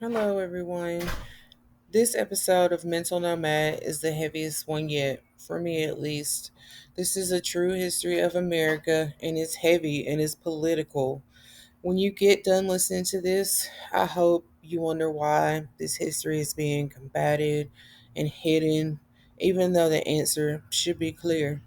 Hello, everyone. This episode of Mental Nomad is the heaviest one yet, for me at least. This is a true history of America, and it's heavy and it's political. When you get done listening to this, I hope you wonder why this history is being combated and hidden, even though the answer should be clear.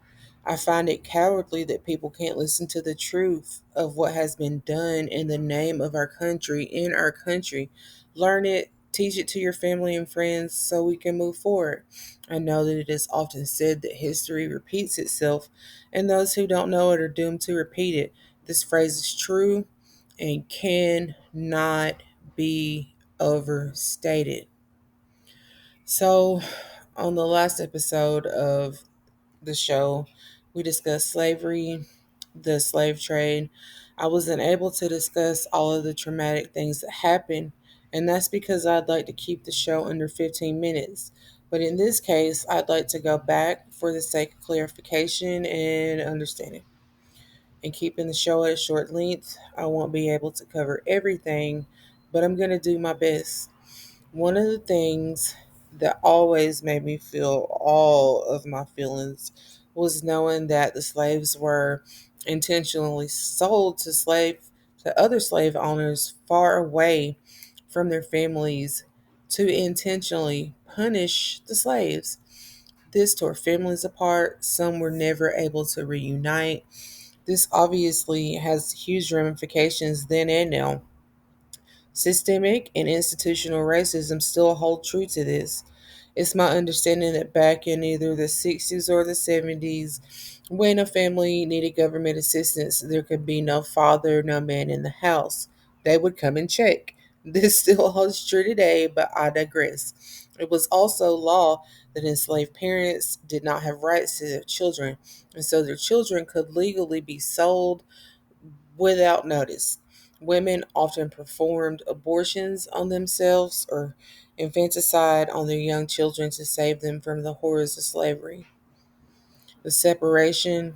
I find it cowardly that people can't listen to the truth of what has been done in the name of our country, in our country. Learn it, teach it to your family and friends so we can move forward. I know that it is often said that history repeats itself, and those who don't know it are doomed to repeat it. This phrase is true and cannot be overstated. So, on the last episode of the show, we discussed slavery, the slave trade. I wasn't able to discuss all of the traumatic things that happened, and that's because I'd like to keep the show under 15 minutes. But in this case, I'd like to go back for the sake of clarification and understanding. And keeping the show at short length, I won't be able to cover everything, but I'm going to do my best. One of the things that always made me feel all of my feelings was knowing that the slaves were intentionally sold to other slave owners far away from their families to intentionally punish the slaves. This tore families apart. Some were never able to reunite. This obviously has huge ramifications then and now. Systemic and institutional racism still hold true to this. It's my understanding that back in either the 60s or the 70s, when a family needed government assistance, there could be no father, no man in the house. They would come and check. This still holds true today, but I digress. It was also law that enslaved parents did not have rights to their children, and so their children could legally be sold without notice. Women often performed abortions on themselves or infanticide on their young children to save them from the horrors of slavery. The separation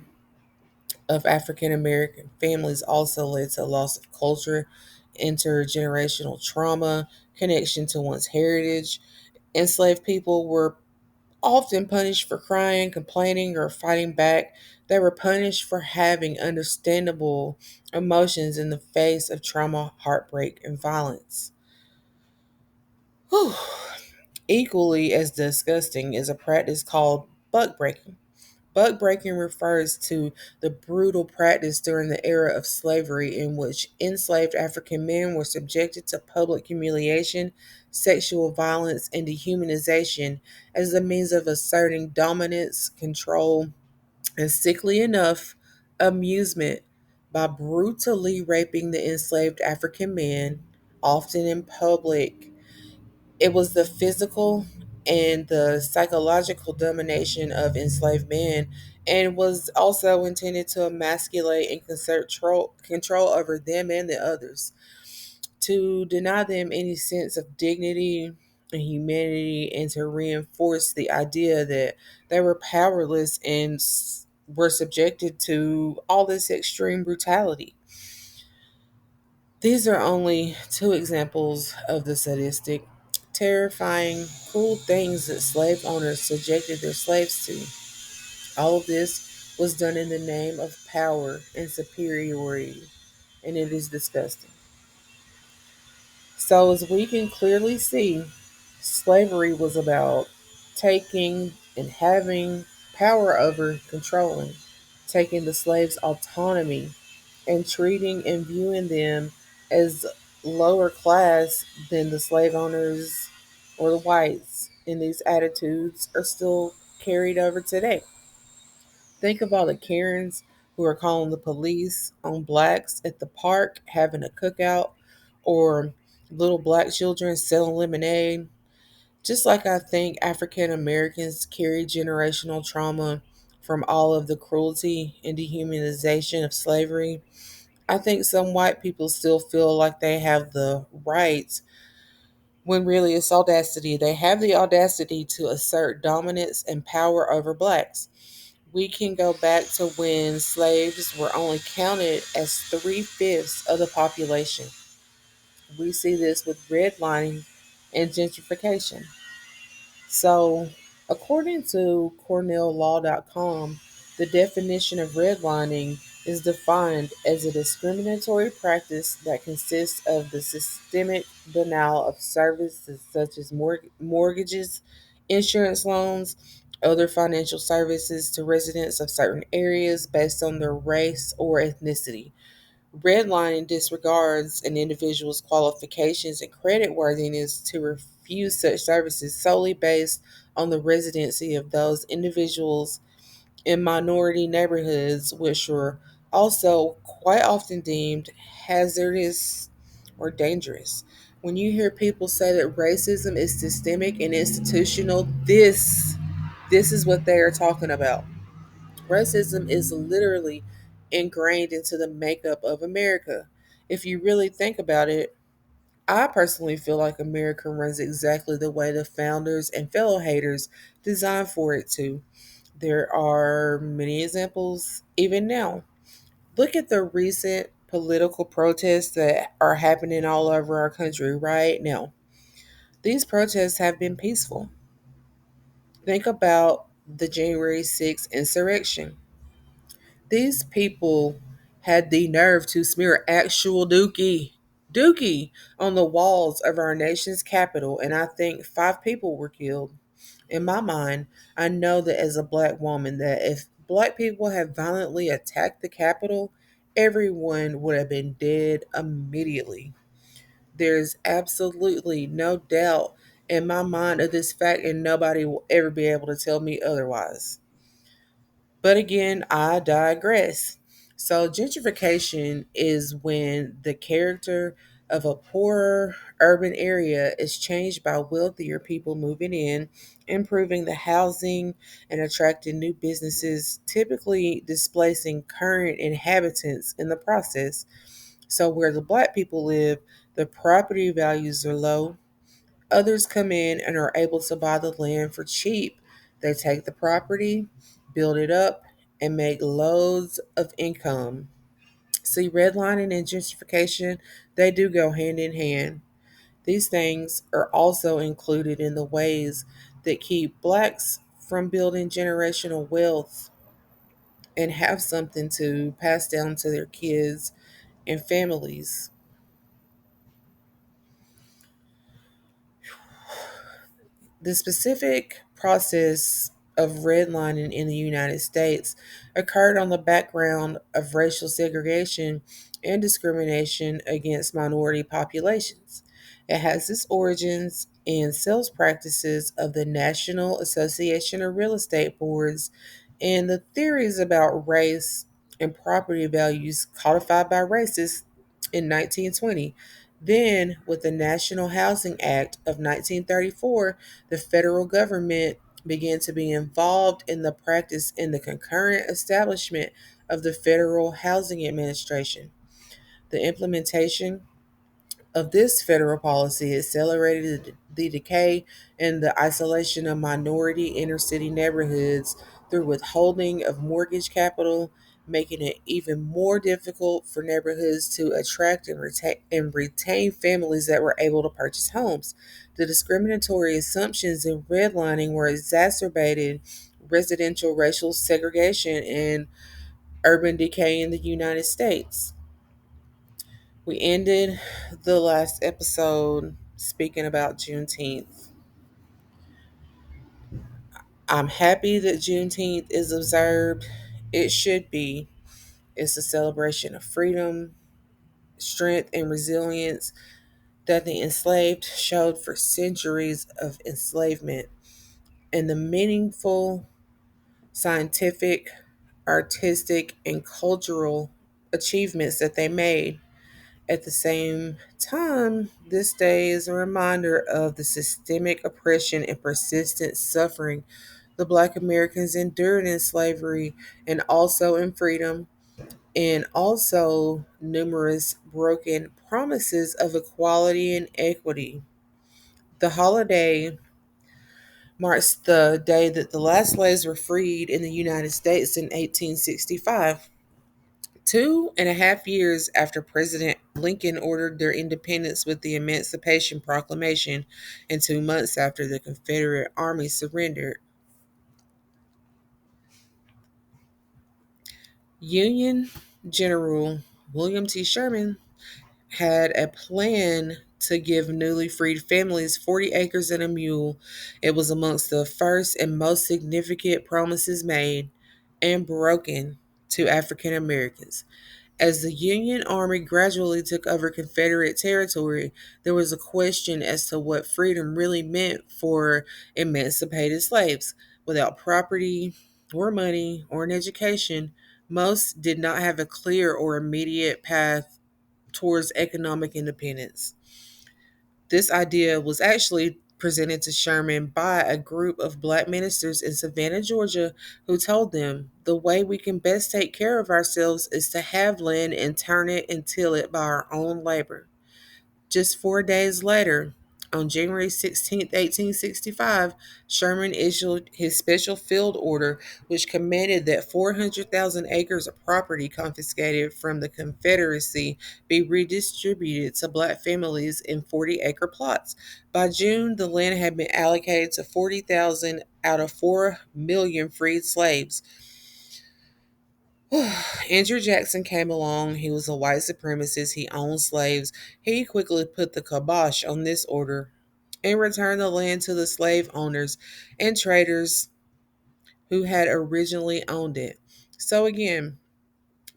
of African American families also led to loss of culture, intergenerational trauma, connection to one's heritage. Enslaved people were often punished for crying, complaining, or fighting back. They were punished for having understandable emotions in the face of trauma, heartbreak, and violence. Whew. Equally as disgusting is a practice called buck breaking. Buck breaking refers to the brutal practice during the era of slavery in which enslaved African men were subjected to public humiliation, sexual violence, and dehumanization as a means of asserting dominance, control, and sickly enough, amusement by brutally raping the enslaved African man, often in public. It was the physical and the psychological domination of enslaved men and was also intended to emasculate and control over them and the others, to deny them any sense of dignity and humanity, and to reinforce the idea that they were powerless and were subjected to all this extreme brutality. These are only two examples of the sadistic, terrifying, cruel things that slave owners subjected their slaves to. All of this was done in the name of power and superiority, and it is disgusting. So, as we can clearly see, slavery was about taking and having power over controlling, taking the slaves' autonomy and treating and viewing them as lower class than the slave owners or the whites. And these attitudes are still carried over today. Think of all the Karens who are calling the police on blacks at the park having a cookout, or little black children selling lemonade. Just like I think African Americans carry generational trauma from all of the cruelty and dehumanization of slavery, I think some white people still feel like they have the right when really it's audacity. They have the audacity to assert dominance and power over blacks. We can go back to when slaves were only counted as 3/5 of the population. We see this with redlining and gentrification. So, according to CornellLaw.com, the definition of redlining is defined as a discriminatory practice that consists of the systemic denial of services such as mortgages, insurance loans, other financial services to residents of certain areas based on their race or ethnicity. Redlining disregards an individual's qualifications and creditworthiness to refuse such services solely based on the residency of those individuals in minority neighborhoods, which are also quite often deemed hazardous or dangerous. When you hear people say that racism is systemic and institutional, this is what they are talking about. Racism is literally ingrained into the makeup of America. If you really think about it, I personally feel like America runs exactly the way the founders and fellow haters designed for it to. There are many examples even now. Look at the recent political protests that are happening all over our country right now. These protests have been peaceful. Think about the January 6th insurrection. These people had the nerve to smear actual dookie on the walls of our nation's capital, and I think 5 people were killed. In my mind, I know that as a black woman, that if black people had violently attacked the Capitol, everyone would have been dead immediately. There's absolutely no doubt in my mind of this fact, and nobody will ever be able to tell me otherwise. But again, I digress. So, gentrification is when the character of a poorer urban area is changed by wealthier people moving in, improving the housing, and attracting new businesses, typically displacing current inhabitants in the process. So, where the black people live, the property values are low. Others come in and are able to buy the land for cheap. They take the property, build it up, and make loads of income. See, redlining and gentrification, they do go hand in hand. These things are also included in the ways that keep blacks from building generational wealth and have something to pass down to their kids and families. The specific process of redlining in the United States occurred on the background of racial segregation and discrimination against minority populations. It has its origins in sales practices of the National Association of Real Estate Boards and the theories about race and property values codified by racists in 1920. Then, with the National Housing Act of 1934, the federal government began to be involved in the practice in the concurrent establishment of the Federal Housing Administration. The implementation of this federal policy accelerated the decay and the isolation of minority inner city neighborhoods through withholding of mortgage capital, making it even more difficult for neighborhoods to attract and retain families that were able to purchase homes. The discriminatory assumptions in redlining were exacerbated residential racial segregation and urban decay in the United States. We ended the last episode speaking about Juneteenth. I'm happy that Juneteenth is observed. It should be. It's a celebration of freedom, strength, and resilience that the enslaved showed for centuries of enslavement, and the meaningful scientific, artistic, and cultural achievements that they made. At the same time, this day is a reminder of the systemic oppression and persistent suffering the Black Americans endured in slavery and also in freedom, and also numerous broken promises of equality and equity. The holiday marks the day that the last slaves were freed in the United States in 1865, 2.5 years after President Lincoln ordered their independence with the Emancipation Proclamation, and 2 months after the Confederate Army surrendered, Union General William T. Sherman had a plan to give newly freed families 40 acres and a mule. It was amongst the first and most significant promises made and broken to African Americans. As the Union Army gradually took over Confederate territory, there was a question as to what freedom really meant for emancipated slaves. Without property or money or an education, most did not have a clear or immediate path towards economic independence. This idea was actually presented to Sherman by a group of black ministers in Savannah, Georgia, who told them the way we can best take care of ourselves is to have land and turn it and till it by our own labor. Just 4 days later, on January 16th, 1865, Sherman issued his special field order, which commanded that 400,000 acres of property confiscated from the Confederacy be redistributed to black families in 40-acre plots. By June, the land had been allocated to 40,000 out of 4 million freed slaves. Andrew Jackson came along. He was a white supremacist. He owned slaves. He quickly put the kibosh on this order and returned the land to the slave owners and traders who had originally owned it. So, again,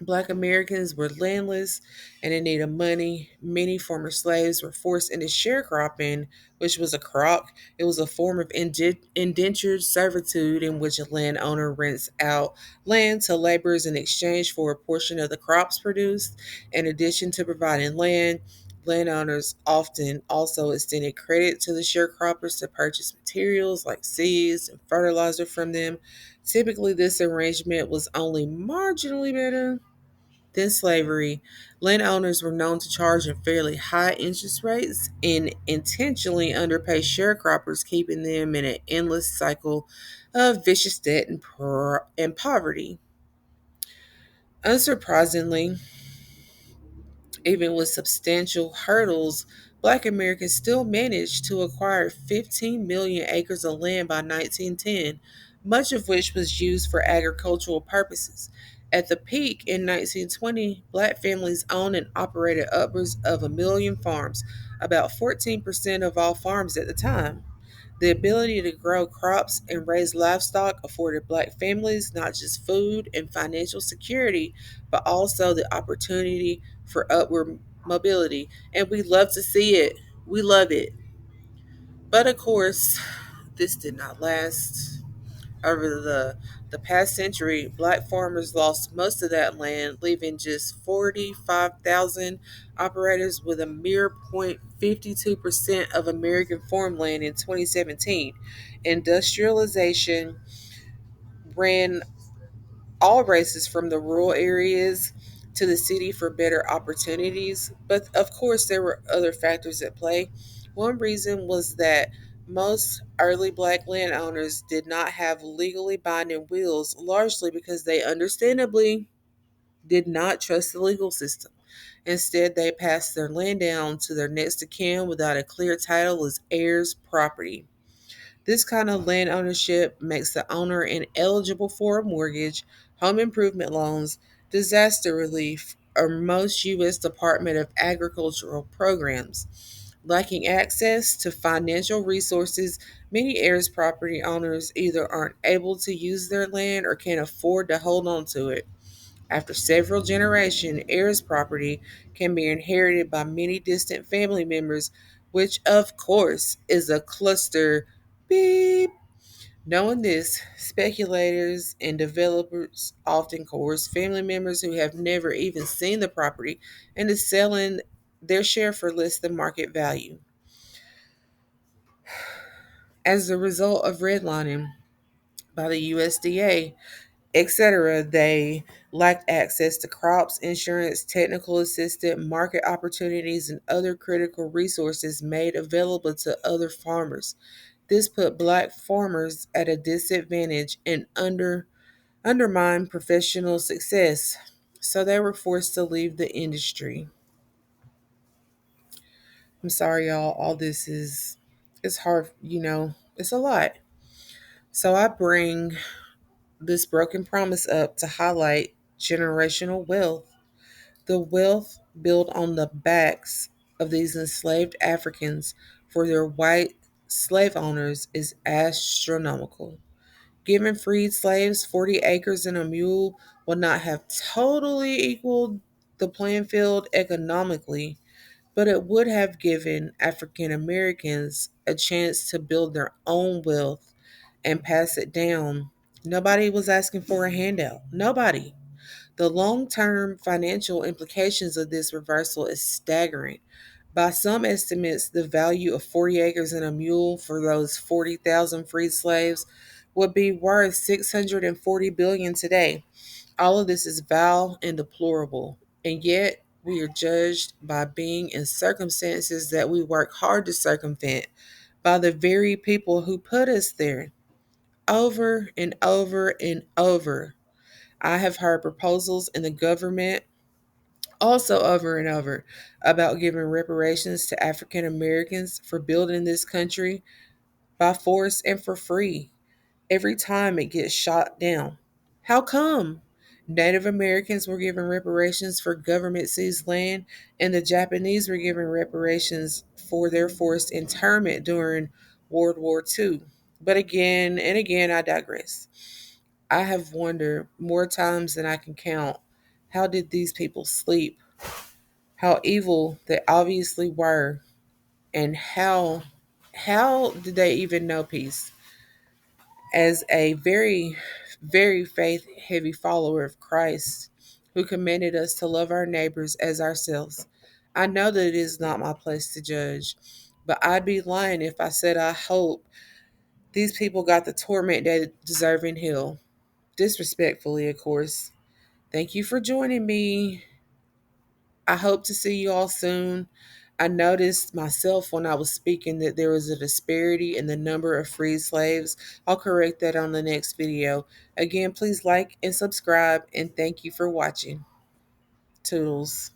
Black Americans were landless and in need of money. Many former slaves were forced into sharecropping, which was a crock. It was a form of indentured servitude in which a landowner rents out land to laborers in exchange for a portion of the crops produced. In addition to providing land, landowners often also extended credit to the sharecroppers to purchase materials like seeds and fertilizer from them. Typically, this arrangement was only marginally better than slavery. Landowners were known to charge fairly high interest rates and intentionally underpay sharecroppers, keeping them in an endless cycle of vicious debt and poverty. Unsurprisingly, even with substantial hurdles, Black Americans still managed to acquire 15 million acres of land by 1910, much of which was used for agricultural purposes. At the peak in 1920, Black families owned and operated upwards of 1 million farms, about 14% of all farms at the time. The ability to grow crops and raise livestock afforded Black families not just food and financial security, but also the opportunity for upward mobility. And we love to see it. We love it. But of course, this did not last. Over the past century, Black farmers lost most of that land, leaving just 45,000 operators with a mere 0.52% of American farmland in 2017. Industrialization ran all races from the rural areas to the city for better opportunities. But of course, there were other factors at play. One reason was that most early Black landowners did not have legally binding wills, largely because they understandably did not trust the legal system. Instead, they passed their land down to their next of kin without a clear title as heirs property. This kind of land ownership makes the owner ineligible for a mortgage, home improvement loans, disaster relief, or most U.S. Department of Agricultural programs. Lacking access to financial resources, many heirs property owners either aren't able to use their land or can't afford to hold on to it. After several generations, heirs property can be inherited by many distant family members, which of course is a cluster beep. Knowing this, speculators and developers often coerce family members who have never even seen the property into selling their share for less than market value. As a result of redlining by the USDA, etc., they lacked access to crops, insurance, technical assistance, market opportunities, and other critical resources made available to other farmers. This put Black farmers at a disadvantage and undermined professional success, so they were forced to leave the industry. I'm sorry, y'all. All this is it's hard, it's a lot. So I bring this broken promise up to highlight generational wealth. The wealth built on the backs of these enslaved Africans for their white slave owners is astronomical. Giving freed slaves 40 acres and a mule would not have totally equaled the playing field economically, but it would have given African Americans a chance to build their own wealth and pass it down. Nobody was asking for a handout. Nobody. The long term financial implications of this reversal is staggering. By some estimates, the value of 40 acres and a mule for those 40,000 freed slaves would be worth 640 billion today. All of this is vile and deplorable, and yet we are judged by being in circumstances that we work hard to circumvent by the very people who put us there. Over and over and over, I have heard proposals in the government also over and over about giving reparations to African Americans for building this country by force and for free. Every time it gets shot down. How come? Native Americans were given reparations for government seized land, and the Japanese were given reparations for their forced internment during World War II. But again and again, I digress. I have wondered more times than I can count, how did these people sleep? How evil they obviously were, and how did they even know peace? As a very, very faith heavy follower of Christ who commanded us to love our neighbors as ourselves, I know that it is not my place to judge, but I'd be lying if I said I hope these people got the torment they deserve in hell. Disrespectfully, of course. Thank you for joining me. I hope to see you all soon. I noticed myself when I was speaking that there was a disparity in the number of freed slaves. I'll correct that on the next video. Again, please like and subscribe, and thank you for watching. Toodles.